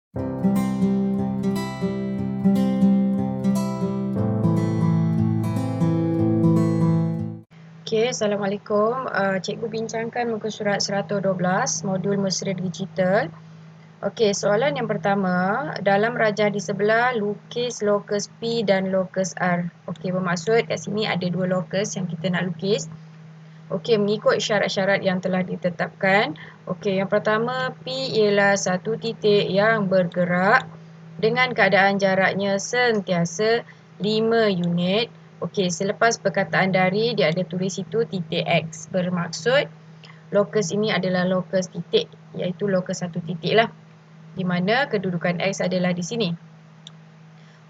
Okey, Assalamualaikum. Cikgu bincangkan muka surat 112, modul Mesra Digital. Okey, soalan yang pertama, dalam rajah di sebelah, lukis lokus P dan lokus R. Okey, bermaksud kat sini ada dua lokus yang kita nak lukis. Okey, mengikut syarat-syarat yang telah ditetapkan. Okey, yang pertama, P ialah satu titik yang bergerak dengan keadaan jaraknya sentiasa 5 unit. Okey, selepas perkataan dari, dia ada tulis situ titik X. Bermaksud, lokus ini adalah lokus titik, iaitu lokus satu titik lah. Di mana kedudukan X adalah di sini.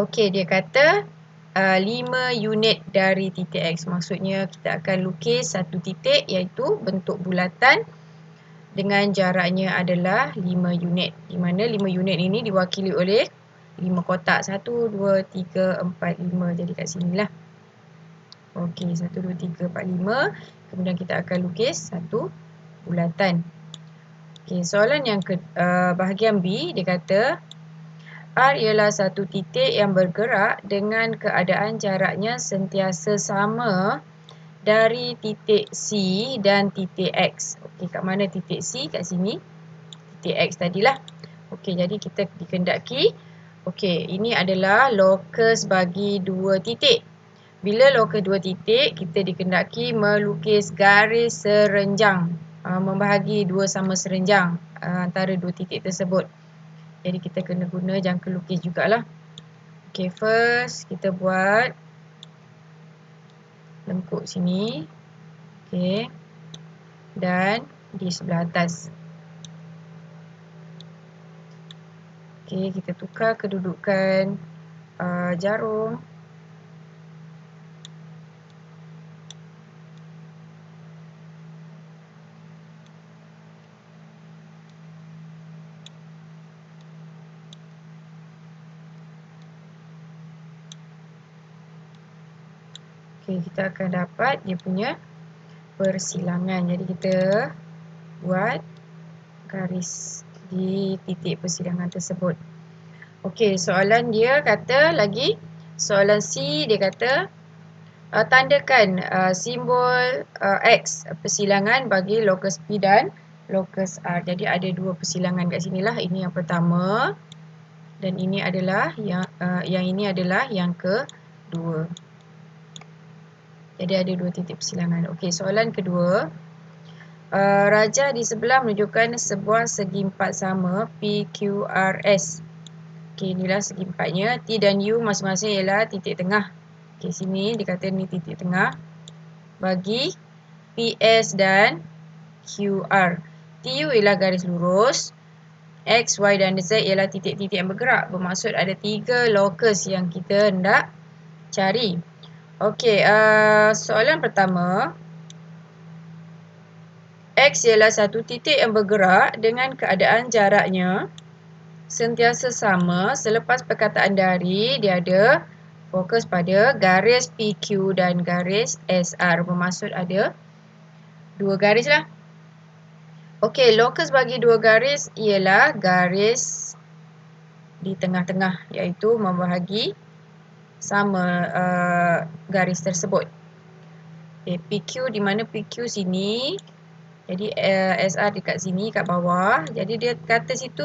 Okey, dia kata 5 unit dari titik X. Maksudnya kita akan lukis satu titik iaitu bentuk bulatan dengan jaraknya adalah 5 unit. Di mana 5 unit ini diwakili oleh 5 kotak. 1, 2, 3, 4, 5. Jadi kat sinilah. Okey, 1, 2, 3, 4, 5. Kemudian kita akan lukis satu bulatan. Okey, soalan yang bahagian B, dia kata R ialah satu titik yang bergerak dengan keadaan jaraknya sentiasa sama dari titik C dan titik X. Okey, kat mana titik C? Kat sini. Titik X tadilah. Okey, jadi kita dikendaki. Okey, ini adalah lokus bagi dua titik. Bila lokus dua titik, kita dikendaki melukis garis serenjang. Membahagi dua sama serenjang antara dua titik tersebut. Jadi kita kena guna jangka lukis jugalah. Okay, first kita buat lengkuk sini. Okay. Dan di sebelah atas. Okay, kita tukar kedudukan jarum. Okay, kita akan dapat dia punya persilangan. Jadi kita buat garis di titik persilangan tersebut. Okey, soalan dia kata lagi, soalan C dia kata tandakan simbol X persilangan bagi lokus P dan lokus R. Jadi ada dua persilangan kat sinilah. Ini yang pertama dan ini adalah yang ini adalah yang kedua. Jadi ada dua titik persilangan. Okey, soalan kedua. Rajah di sebelah menunjukkan sebuah segi empat sama PQRS. Okey, inilah segi empatnya. T dan U masing-masing ialah titik tengah. Okey, sini dikata ni titik tengah. Bagi PS dan QR. TU ialah garis lurus. X, Y dan Z ialah titik-titik yang bergerak. Bermaksud ada 3 lokus yang kita hendak cari. Okey, soalan pertama. X ialah satu titik yang bergerak dengan keadaan jaraknya sentiasa sama. Selepas perkataan dari, dia ada fokus pada garis PQ dan garis SR. Bermaksud ada dua garis lah. Okey, lokus bagi dua garis ialah garis di tengah-tengah, iaitu membahagi sama garis tersebut. Okay, PQ di mana PQ sini, jadi SR dekat sini, kat bawah. Jadi dia kata situ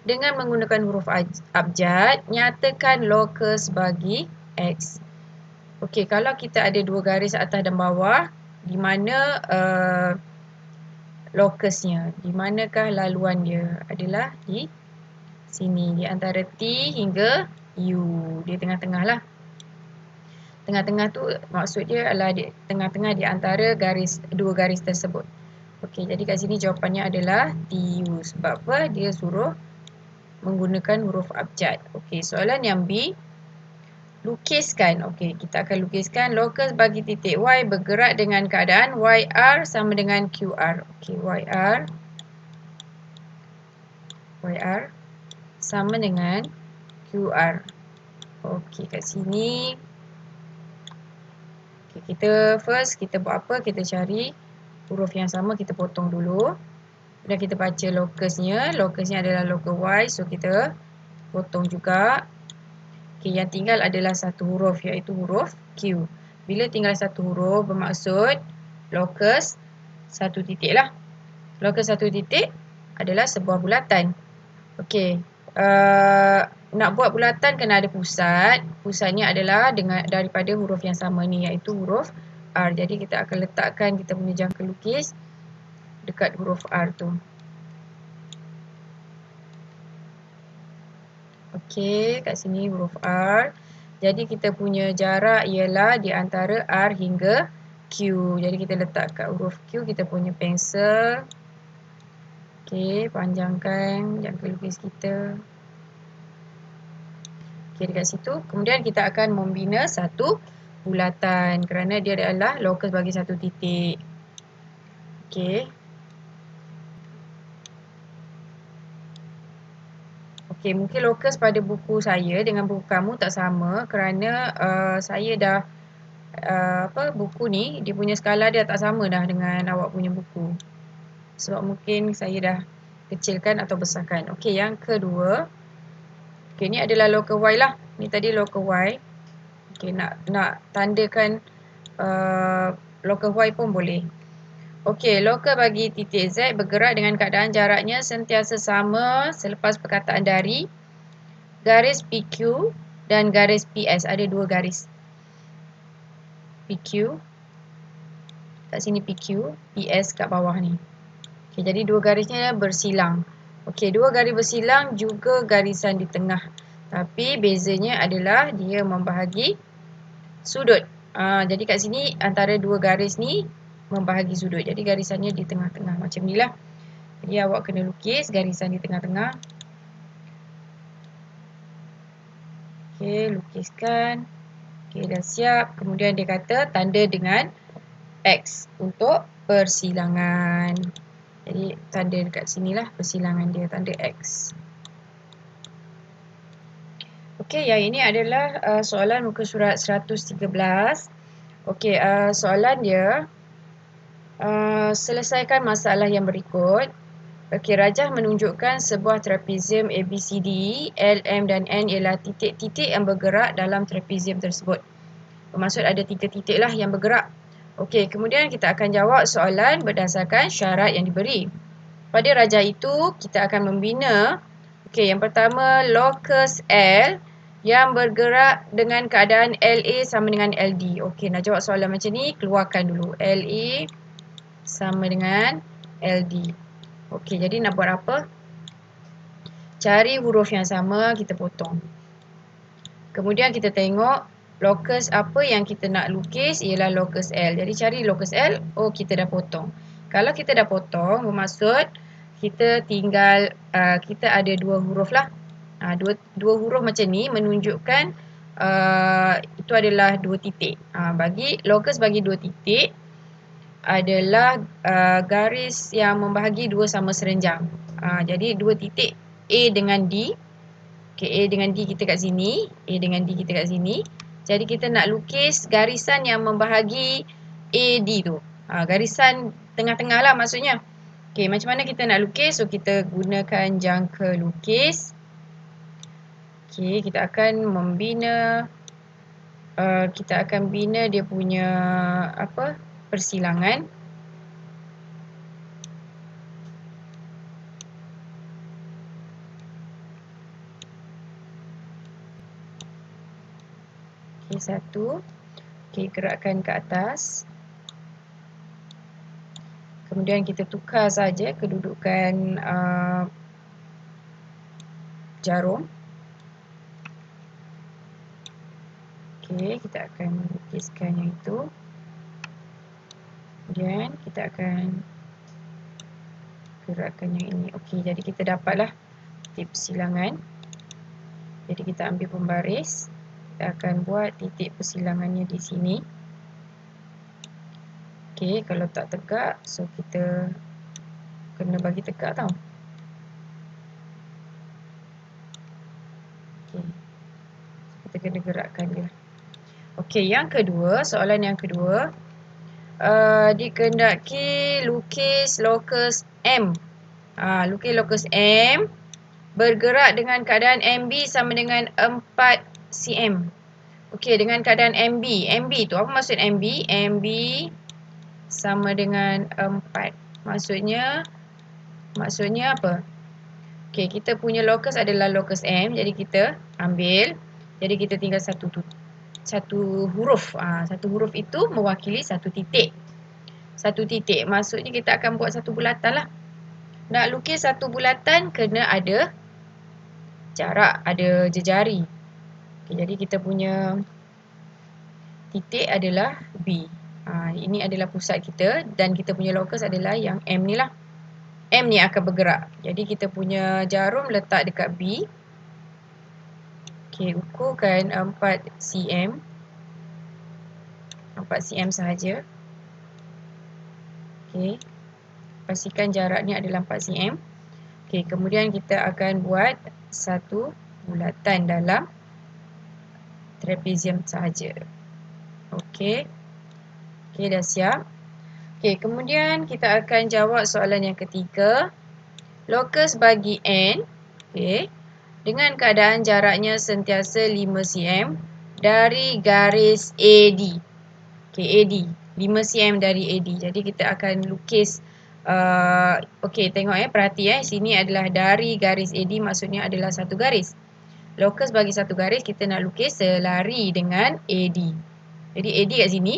dengan menggunakan huruf abjad, nyatakan lokus bagi X. Okey, kalau kita ada dua garis atas dan bawah, di mana lokusnya, di manakah laluan dia? Adalah di sini, di antara T hingga U. Dia tengah-tengah lah. Tengah-tengah tu maksud dia adalah di tengah-tengah di antara dua garis tersebut. Okey, jadi kat sini jawapannya adalah TU. Sebab apa? Dia suruh menggunakan huruf abjad. Okey, soalan yang B. Lukiskan. Okey, kita akan lukiskan lokus bagi titik Y bergerak dengan keadaan YR sama dengan QR. Okey, YR sama dengan QR. Okey, kat sini. Okey, kita buat apa? Kita cari huruf yang sama, kita potong dulu. Dan kita baca lokusnya. Lokusnya adalah lokus Y. So, kita potong juga. Okey, yang tinggal adalah satu huruf iaitu huruf Q. Bila tinggal satu huruf bermaksud locus satu titik lah. Locus satu titik adalah sebuah bulatan. Okey, nak buat bulatan kena ada pusat. Pusatnya adalah daripada huruf yang sama ni iaitu huruf R. Jadi kita akan letakkan kita punya jangka lukis dekat huruf R tu. Okey, kat sini huruf R. Jadi kita punya jarak ialah di antara R hingga Q. Jadi kita letak kat huruf Q kita punya pensel. Okey, panjangkan jangka lukis kita. Okey, dekat situ. Kemudian kita akan membina satu bulatan kerana dia adalah locus bagi satu titik. Okey. Okey, mungkin locus pada buku saya dengan buku kamu tak sama kerana saya dah buku ni dia punya skala dia tak sama dah dengan awak punya buku. Sebab mungkin saya dah kecilkan atau besarkan. Okey, yang kedua. Okey, ni adalah local Y lah. Ni tadi local Y. Okey, nak tandakan local Y pun boleh. Okey, local bagi titik Z bergerak dengan keadaan jaraknya sentiasa sama selepas perkataan dari garis PQ dan garis PS. Ada dua garis. PQ. Kat sini PQ. PS kat bawah ni. Okey, jadi dua garisnya bersilang. Okey, dua garis bersilang juga garisan di tengah. Tapi bezanya adalah dia membahagi sudut. Jadi kat sini antara dua garis ni membahagi sudut. Jadi garisannya di tengah-tengah macam ni lah. Jadi awak kena lukis garisan di tengah-tengah. Okey, lukiskan. Okey, dah siap. Kemudian dia kata tanda dengan X untuk persilangan. Jadi tanda dekat sinilah persilangan dia, tanda X. Okey, yang ini adalah soalan muka surat 113. Okey, soalan dia selesaikan masalah yang berikut. Okey, rajah menunjukkan sebuah trapezium ABCD, L, M dan N ialah titik-titik yang bergerak dalam trapezium tersebut. Bermaksud ada 3 titik lah yang bergerak. Okey, kemudian kita akan jawab soalan berdasarkan syarat yang diberi. Pada rajah itu, kita akan membina, okey, yang pertama locus L yang bergerak dengan keadaan LA sama dengan LD. Okey, nak jawab soalan macam ni, keluarkan dulu. LA sama dengan LD. Okey, jadi nak buat apa? Cari huruf yang sama, kita potong. Kemudian kita tengok locus apa yang kita nak lukis ialah locus L. Jadi cari locus L, oh kita dah potong. Kalau kita dah potong, bermaksud kita tinggal, kita ada dua huruf lah. Dua huruf macam ni menunjukkan itu adalah dua titik. Bagi locus bagi dua titik adalah garis yang membahagi dua sama serenjang. Jadi dua titik A dengan D. Okay, A dengan D kita kat sini. A dengan D kita kat sini. Jadi kita nak lukis garisan yang membahagi AD tu. Garisan tengah-tengah lah maksudnya. Okay, macam mana kita nak lukis? So kita gunakan jangka lukis. Okay, kita akan membina. Kita akan bina dia punya persilangan. Okay, satu. Okay, gerakkan ke atas. Kemudian kita tukar saja kedudukan jarum. Okay, kita akan lukiskan yang itu. Kemudian kita akan gerakkan yang ini. Okey, jadi kita dapatlah titik persilangan. Jadi kita ambil pembaris. Kita akan buat titik persilangannya di sini. Okey, kalau tak tegak, so kita kena bagi tegak tau. Okey. Kita kena gerakkan dia. Okey, yang kedua, soalan yang kedua. Dikehendaki lukis locus M. Lukis locus M bergerak dengan keadaan MB sama dengan 4 cm. Okey, dengan keadaan MB. MB tu apa maksud MB? MB sama dengan 4. Maksudnya apa? Okey, kita punya locus adalah locus M. Jadi kita ambil. Jadi kita tinggal satu huruf. Satu huruf itu mewakili satu titik. Satu titik. Maksudnya kita akan buat satu bulatan lah. Nak lukis satu bulatan kena ada jarak, ada jejari. Okay, jadi kita punya titik adalah B. Ini adalah pusat kita dan kita punya locus adalah yang M ni lah. M ni akan bergerak. Jadi kita punya jarum letak dekat B. Okay, ukurkan 4 cm. 4 cm sahaja. Okay. Pastikan jarak ni adalah 4 cm. Okay, kemudian kita akan buat satu bulatan dalam trapezium sahaja. Okey. Okey, dah siap. Okey, kemudian kita akan jawab soalan yang ketiga. Locus bagi N, okey, dengan keadaan jaraknya sentiasa 5 cm dari garis AD. Okey, AD. 5 cm dari AD. Jadi kita akan lukis okey, tengok perhati sini adalah dari garis AD, maksudnya adalah satu garis. Locus bagi satu garis kita nak lukis selari dengan AD. Jadi AD kat sini.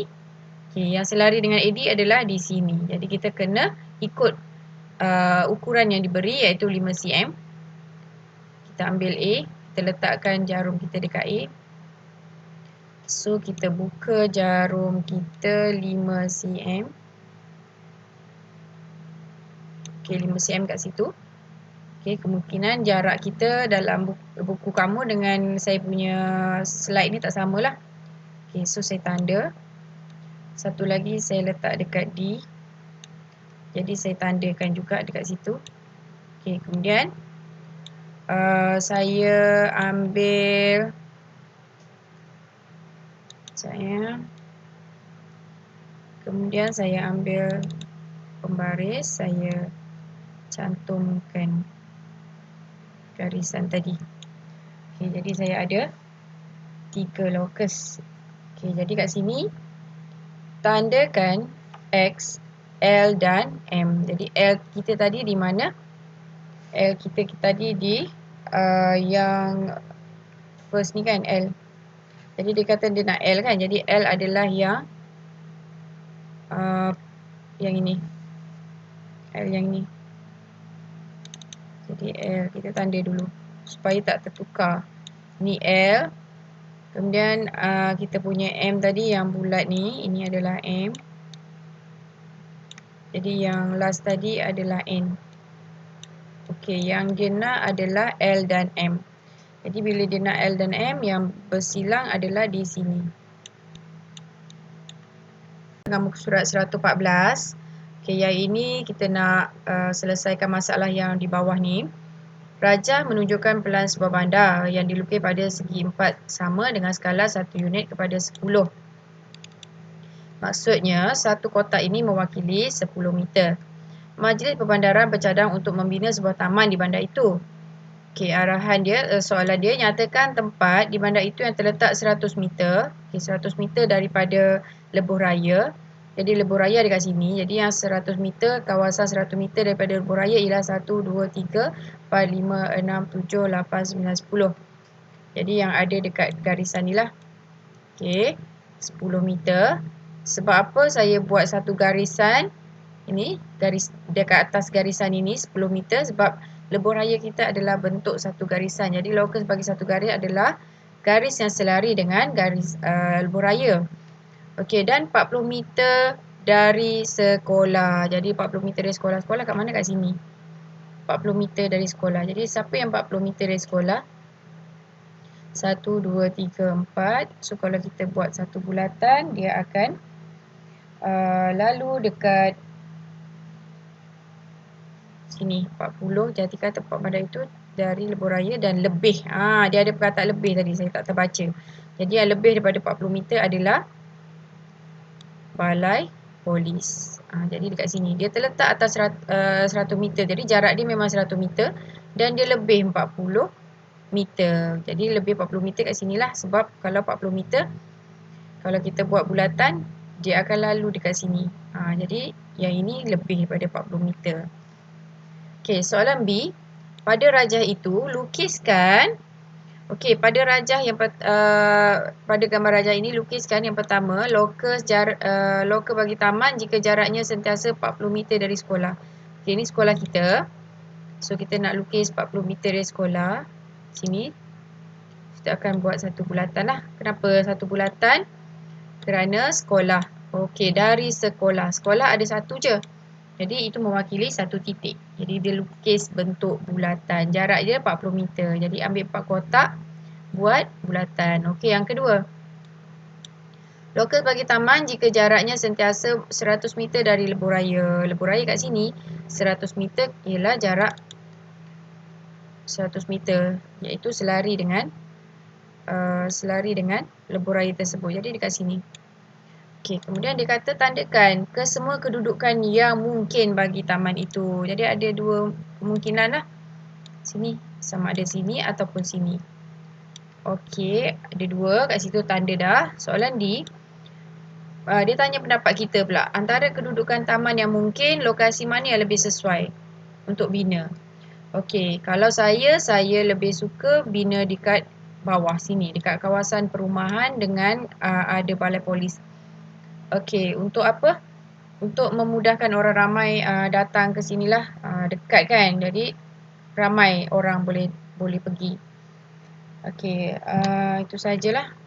Okey, yang selari dengan AD adalah di sini. Jadi kita kena ikut ukuran yang diberi iaitu 5 cm. Kita ambil A, kita letakkan jarum kita dekat A. So kita buka jarum kita 5 cm. Okey, 5 cm kat situ. Okey, kemungkinan jarak kita dalam buku kamu dengan saya punya slide ni tak samalah. Okey, so saya tanda. Satu lagi saya letak dekat D. Jadi saya tandakan juga dekat situ. Okey, kemudian saya ambil kemudian saya ambil pembaris, saya cantumkan garisan tadi. Okey, jadi saya ada 3 locus. Okey, jadi kat sini tandakan X, L dan M. Jadi L kita tadi di mana? L kita tadi di yang first ni kan, L. Jadi dia kata dia nak L kan. Jadi L adalah yang ini. L yang ini. Jadi L kita tanda dulu supaya tak tertukar. Ni L. Kemudian kita punya M tadi yang bulat ni, ini adalah M. Jadi yang last tadi adalah N. Okey, yang dia nak adalah L dan M. Jadi bila dia nak L dan M, yang bersilang adalah di sini. Dengan muka surat 114. Okey, yang ini kita nak selesaikan masalah yang di bawah ni. Rajah menunjukkan pelan sebuah bandar yang dilukis pada segi 4 sama dengan skala 1 unit kepada 10. Maksudnya, satu kotak ini mewakili 10 meter. Majlis Perbandaran bercadang untuk membina sebuah taman di bandar itu. Okey, arahan dia, soalan dia, nyatakan tempat di bandar itu yang terletak 100 meter. Okey, 100 meter daripada lebuh raya. Jadi lebuh raya dekat sini. Jadi yang 100 meter, kawasan 100 meter daripada lebuh raya ialah 1, 2, 3, 4, 5, 6, 7, 8, 9, 10. Jadi yang ada dekat garisan ni lah. Okey, 10 meter. Sebab apa saya buat satu garisan ini, garis dekat atas garisan ini 10 meter, sebab lebuh raya kita adalah bentuk satu garisan. Jadi locus bagi satu garis adalah garis yang selari dengan garis lebuh raya. Okey, dan 40 meter dari sekolah. Jadi 40 meter dari sekolah. Sekolah kat mana? Kat sini. 40 meter dari sekolah. Jadi siapa yang 40 meter dari sekolah? 1, 2, 3, 4. So kalau kita buat satu bulatan, dia akan lalu dekat sini 40. Jadikan tempat bandar itu dari lebuh raya dan lebih. Dia ada perkataan lebih tadi, saya tak terbaca. Jadi yang lebih daripada 40 meter adalah balai polis. Jadi dekat sini. Dia terletak atas 100 meter. Jadi jarak dia memang 100 meter. dan dia lebih 40 meter. Jadi lebih 40 meter kat sini lah, sebab kalau 40 meter, kalau kita buat bulatan, dia akan lalu dekat sini. Jadi yang ini lebih daripada 40 meter. Okey, soalan B. Pada rajah itu, lukiskan. Okey, pada rajah yang pada gambar rajah ini, lukiskan yang pertama, lokus bagi taman jika jaraknya sentiasa 40 meter dari sekolah. Okey, ini sekolah kita. So, kita nak lukis 40 meter dari sekolah. Sini. Kita akan buat satu bulatan lah. Kenapa satu bulatan? Kerana sekolah. Okey, dari sekolah. Sekolah ada satu je. Jadi itu mewakili satu titik. Jadi dia lukis bentuk bulatan. Jarak dia 40 meter. Jadi ambil 4 kotak, buat bulatan. Okey, yang kedua. Lokus bagi taman jika jaraknya sentiasa 100 meter dari lebuh raya. Lebuh raya kat sini, 100 meter ialah jarak 100 meter. Iaitu selari dengan lebuh raya tersebut. Jadi dekat sini. Okey, kemudian dia kata tandakan ke semua kedudukan yang mungkin bagi taman itu. Jadi ada dua kemungkinan lah. Sini, sama ada sini ataupun sini. Okey, ada dua kat situ tanda dah. Soalan D. Dia tanya pendapat kita pula. Antara kedudukan taman yang mungkin, lokasi mana yang lebih sesuai untuk bina? Okey, kalau saya lebih suka bina dekat bawah sini. Dekat kawasan perumahan dengan ada balai polis. Okey, untuk apa? Untuk memudahkan orang ramai datang ke sinilah, dekat kan. Jadi ramai orang boleh pergi. Okey, itu sajalah.